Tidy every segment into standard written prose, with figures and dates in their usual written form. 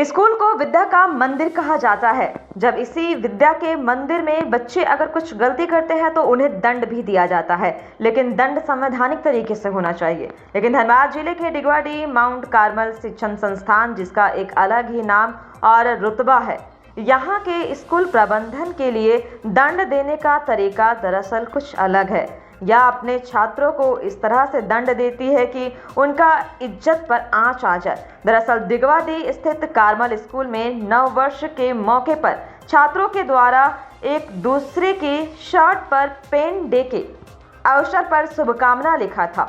School को विद्या का मंदिर कहा जाता है। जब इसी विद्या के मंदिर में बच्चे अगर कुछ गलती करते हैं तो उन्हें दंड भी दिया जाता है, लेकिन दंड संवैधानिक तरीके से होना चाहिए। लेकिन धनबाद जिले के डिगवाडी माउंट कार्मल शिक्षण संस्थान, जिसका एक अलग ही नाम और रुतबा है, यहाँ के स्कूल प्रबंधन के लिए दंड देने का तरीका दरअसल कुछ अलग है। यह अपने छात्रों को इस तरह से दंड देती है कि उनका इज्जत पर आंच आ जाए। दरअसल दिगवाडी स्थित कार्मल स्कूल में नव वर्ष के मौके पर छात्रों के द्वारा एक दूसरे की शर्ट पर पेन डे के अवसर पर शुभकामना लिखा था।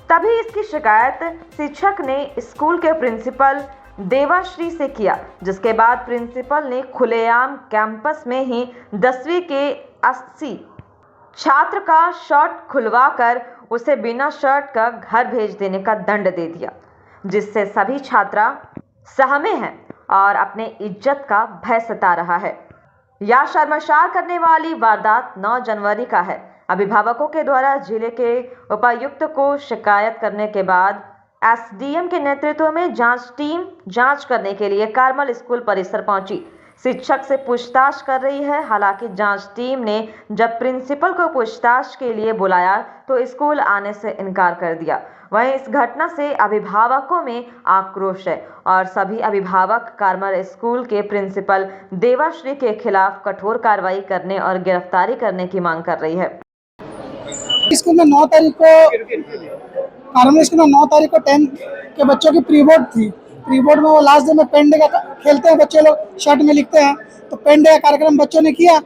तभी इसकी शिकायत शिक्षक ने स्कूल के प्रिंसिपल देवाश्री से किया, जिसके बाद प्रिंसिपल ने खुलेआम कैंपस में ही 10वीं के 80 छात्र का शर्ट खुलवाकर उसे बिना शर्ट का घर भेज देने का दंड दे दिया, जिससे सभी छात्रा सहमे हैं और अपने इज्जत का भय सता रहा है। यह शर्मसार करने वाली वारदात 9 जनवरी का है। अभिभावकों के द्वारा जिले के उपायुक्त को शिकायत करने के बाद एसडीएम के नेतृत्व में जांच टीम जांच करने के लिए कार्मल स्कूल परिसर पहुंची। शिक्षक से पूछताछ कर रही है। हालांकि जांच टीम ने जब प्रिंसिपल को पूछताछ के लिए बुलाया तो स्कूल आने से इनकार कर दिया। वहीं इस घटना से अभिभावकों में आक्रोश है और सभी अभिभावक कार्मल स्कूल के प्रिंसिपल देवाश्री के खिलाफ कठोर कार्रवाई करने और गिरफ्तारी करने की मांग कर रही है। स्कूल में 9 तारीख को कार्मल स्कूल में 9 तारीख को 10th के बच्चों की प्री बोर्ड थी। प्री बोर्ड में वो लास्ट डे में पेन डे का खेलते हैं बच्चे लोग, शर्ट में लिखते हैं, तो पेन डे का कार्यक्रम बच्चों ने किया।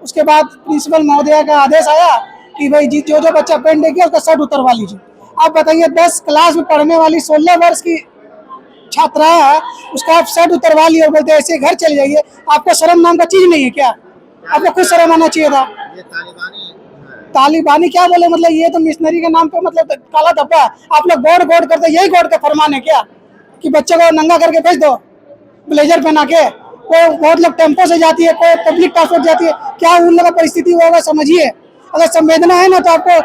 उसके बाद प्रिंसिपल महोदया का आदेश आया कि भाई जो जो बच्चा पेन डे किया उसका शर्ट उतरवा लीजिए। आप बताइए 10 क्लास में पढ़ने वाली 16 वर्ष की छात्रा है, उसका आप शर्ट उतरवा लिया और बोलते ऐसे घर चले जाइए। आपको शर्म नाम का चीज नहीं है क्या? आपको खुद शर्म आना चाहिए था। तालिबानी क्या बोले, मतलब ये तो मिशनरी के नाम पे मतलब काला धब्बा। आप लोग गौड़ गौड़ करते, यही गौड़ का फरमान है क्या कि बच्चे को नंगा करके भेज दो ब्लेजर पहना के? कोई बहुत लोग टेम्पो से जाती है, कोई पब्लिक ट्रांसपोर्ट जाती है, क्या उन लोगों का परिस्थिति होगा समझिए। अगर संवेदना है ना तो आपको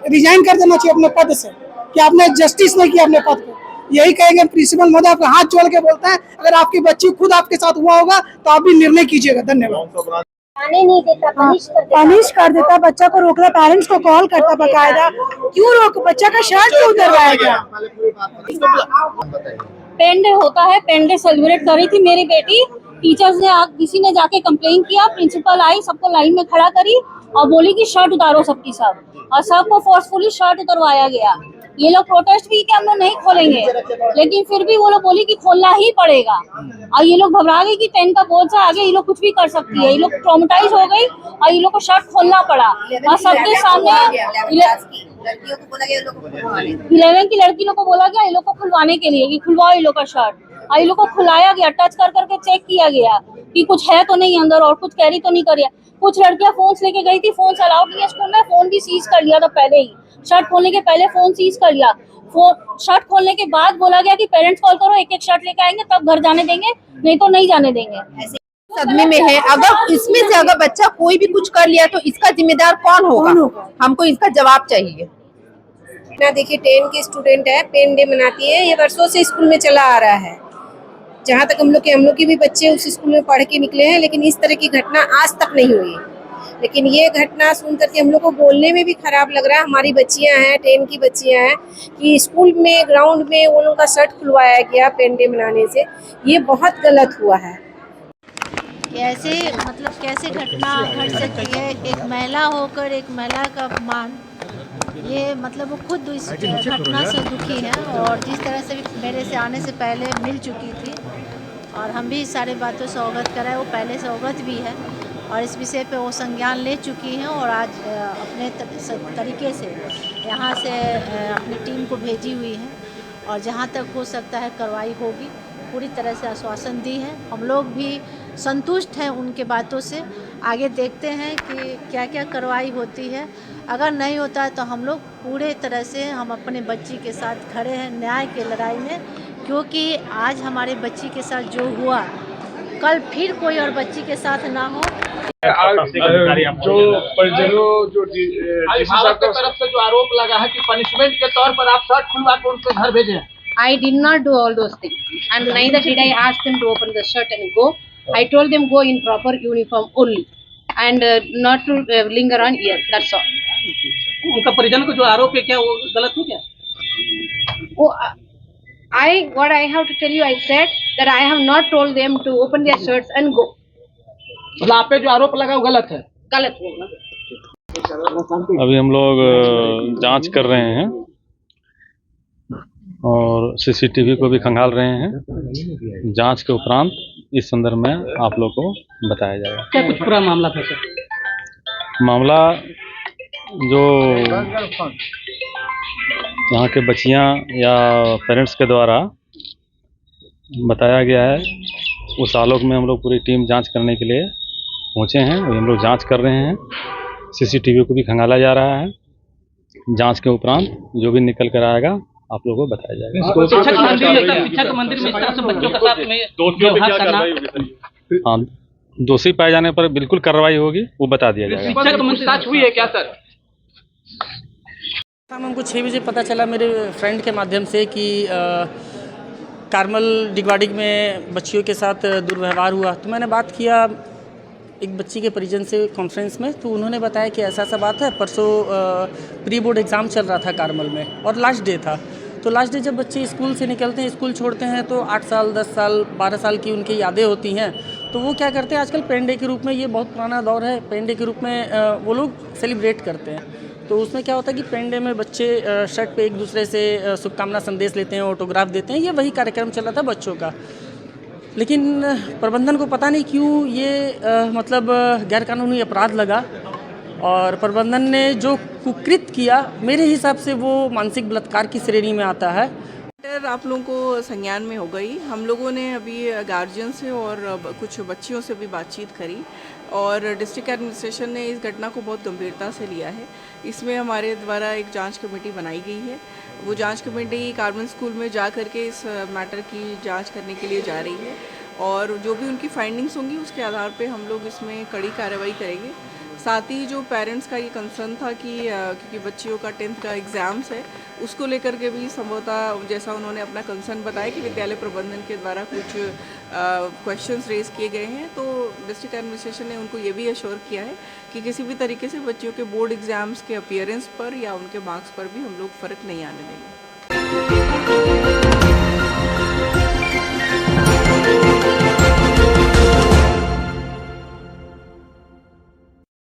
रिजाइन कर देना चाहिए अपने पद से कि आपने जस्टिस नहीं किया अपने पद को। यही कहेंगे प्रिंसिपल महोदय, आपका हाथ जोड़ के बोलता है, अगर आपकी बच्ची खुद आपके साथ हुआ होगा तो आप भी निर्णय कीजिएगा। धन्यवाद। आने नहीं देता, पनिश कर देता, बच्चा को रोक रहा, पेरेंट्स को कॉल करता बकायदा। क्यों रोक? बच्चा का शर्ट क्यों उतरवाया गया? पेन डे होता है, पेन डे सेलिब्रेट कर रही थी मेरी बेटी। टीचर्स ने किसी ने जाके कंप्लेन किया, प्रिंसिपल आई, सबको लाइन में खड़ा करी और बोली कि शर्ट उतारो सबकी सब, और सबको फोर्सफुली शर्ट उतरवाया गया। ये लोग प्रोटेस्ट भी कि हम लोग नहीं खोलेंगे, लेकिन फिर भी वो लोग बोली कि खोलना ही पड़ेगा। और ये लोग घबरा गए कि 10 का बोर्ड से आगे ये लोग कुछ भी कर सकती है। ये लोग ट्रॉमेटाइज हो गई और ये लोग को शर्ट खोलना पड़ा। और सबके सामने 11 की लड़की लोग को बोला गया ये लोग को खुलवाने के लिए कि खुलवाओ ये लोग का शर्ट। और ये लोग को खुलाया गया, टच कर करके चेक किया गया कि कुछ है तो नहीं अंदर और कुछ कैरी तो नहीं कर रहा। कुछ लड़कियां फोन लेके गई थी, फोन अलाउड नहीं है स्कूल में, फोन भी सीज कर लिया था पहले ही। शर्ट खोलने के पहले फोन सीज कर लिया। शर्ट खोलने के बाद बोला गया कि पेरेंट्स कॉल करो, एक एक शर्ट लेके आएंगे तब घर जाने देंगे, नहीं तो नहीं जाने देंगे। सदमे में है। अगर इसमें से अगर बच्चा कोई भी कुछ कर लिया तो इसका जिम्मेदार कौन होगा? हमको इसका जवाब चाहिए ना। देखिए 10 की स्टूडेंट है, पेन डे मनाती है, ये वर्षों से स्कूल में चला आ रहा है। जहाँ तक हम लोग के भी बच्चे उस स्कूल में पढ़ के निकले हैं, लेकिन इस तरह की घटना आज तक नहीं हुई। लेकिन ये घटना सुन करके हम लोग को बोलने में भी खराब लग रहा है। हमारी बच्चियां हैं, 10 की बच्चियां हैं, कि स्कूल में ग्राउंड में वो लोगों का शर्ट खुलवाया गया पेन डे मनाने से, ये बहुत गलत हुआ है। कैसे मतलब कैसे घटना घट सकती है? एक महिला होकर एक महिला का अपमान, ये मतलब वो खुद इस घटना से दुखी है और जिस तरह से मेरे से आने से पहले मिल चुकी थी और हम भी सारे बातों से अवगत कराए, वो पहले से अवगत भी है और इस विषय पे वो संज्ञान ले चुकी हैं और आज अपने तरीके से यहाँ से अपनी टीम को भेजी हुई है और जहाँ तक हो सकता है कार्रवाई होगी। पूरी तरह से आश्वासन दी है। हम लोग भी संतुष्ट हैं उनके बातों से। आगे देखते हैं कि क्या क्या कार्रवाई होती है। अगर नहीं होता है तो हम लोग पूरे तरह से हम अपने बच्ची के साथ खड़े हैं न्याय की लड़ाई में, क्योंकि आज हमारे बच्ची के साथ जो हुआ कल फिर कोई और बच्ची के साथ ना हो। जो परिजनों जो डीसी साहब की तरफ से जो आरोप लगा है कि पनिशमेंट के तौर पर आप शर्ट खुलवा कर उनके घर भेजे, I did not do all those things, and neither did I ask them to open the shirt and go. I told them go in proper uniform only, and not to linger on here. That's all. उनका परिजन को जो आरोप है क्या वो गलत है क्या? Oh, what I have to tell you, I said that I have not told them to open their shirts and go. मतलब आप पे जो आरोप लगा वो गलत है? गलत होगा। अभी हम लोग जांच कर रहे हैं और सीसीटीवी को भी खंगाल रहे हैं। जांच के उपरांत इस संदर्भ में आप लोग को बताया जाएगा। क्या कुछ पूरा मामला था सर? मामला जो यहाँ के बच्चियाँ या पेरेंट्स के द्वारा बताया गया है, उस आलोक में हम लोग पूरी टीम जांच करने के लिए पहुँचे हैं। अभी हम लोग जांच कर रहे हैं, सीसीटीवी को भी खंगाला जा रहा है। जांच के उपरांत जो भी निकल कर आएगा आप लोगों को बताया जाएगा। शिक्षक मंदिर में इस तरह से बच्चों के साथ में व्यवहार करना, हाँ, दोषी पाए जाने पर बिल्कुल कार्रवाई होगी, वो बता दिया जाएगा। शिक्षक मंदिर जांच हुई है क्या सर? शाम हमको 6 बजे पता चला मेरे फ्रेंड के माध्यम से कि कारमल डिगवाडिग में बच्चियों के साथ दुर्व्यवहार हुआ। तो मैंने बात किया एक बच्ची के परिजन से कॉन्फ्रेंस में, तो उन्होंने बताया कि ऐसा बात है, परसों प्री बोर्ड एग्ज़ाम चल रहा था कारमल में और लास्ट डे था। तो लास्ट डे जब बच्चे स्कूल से निकलते हैं, स्कूल छोड़ते हैं, तो 8 साल 10 साल 12 साल की उनकी यादें होती हैं। तो वो क्या करते हैं, आजकल पेन डे के रूप में, ये बहुत पुराना दौर है, पेन डे के रूप में वो लोग सेलिब्रेट करते हैं। तो उसमें क्या होता है कि पेन डे में बच्चे शर्ट पे एक दूसरे से शुभकामना संदेश लेते हैं, ऑटोग्राफ देते हैं। ये वही कार्यक्रम चल रहा था बच्चों का, लेकिन प्रबंधन को पता नहीं क्यों ये मतलब गैरकानूनी अपराध लगा और प्रबंधन ने जो कुकृत किया, मेरे हिसाब से वो मानसिक बलात्कार की श्रेणी में आता है। आप लोगों को संज्ञान में हो गई। हम लोगों ने अभी गार्जियन से और कुछ बच्चियों से भी बातचीत करी और डिस्ट्रिक्ट एडमिनिस्ट्रेशन ने इस घटना को बहुत गंभीरता से लिया है। इसमें हमारे द्वारा एक जांच कमेटी बनाई गई है। वो जांच कमेटी कारमल स्कूल में जा करके इस मैटर की जांच करने के लिए जा रही है और जो भी उनकी फाइंडिंग्स होंगी उसके आधार पे हम लोग इसमें कड़ी कार्रवाई करेंगे। साथ ही जो पेरेंट्स का ये कंसर्न था कि क्योंकि बच्चियों का 10th का एग्ज़ाम्स है, उसको लेकर के भी संभवतः जैसा उन्होंने अपना कंसर्न बताया कि विद्यालय प्रबंधन के द्वारा कुछ क्वेश्चंस रेज किए गए हैं, तो डिस्ट्रिक्ट एडमिनिस्ट्रेशन ने उनको ये भी एश्योर किया है कि किसी भी तरीके से बच्चियों के बोर्ड एग्ज़ाम्स के अपीयरेंस पर या उनके मार्क्स पर भी हम लोग फ़र्क नहीं आने देंगे।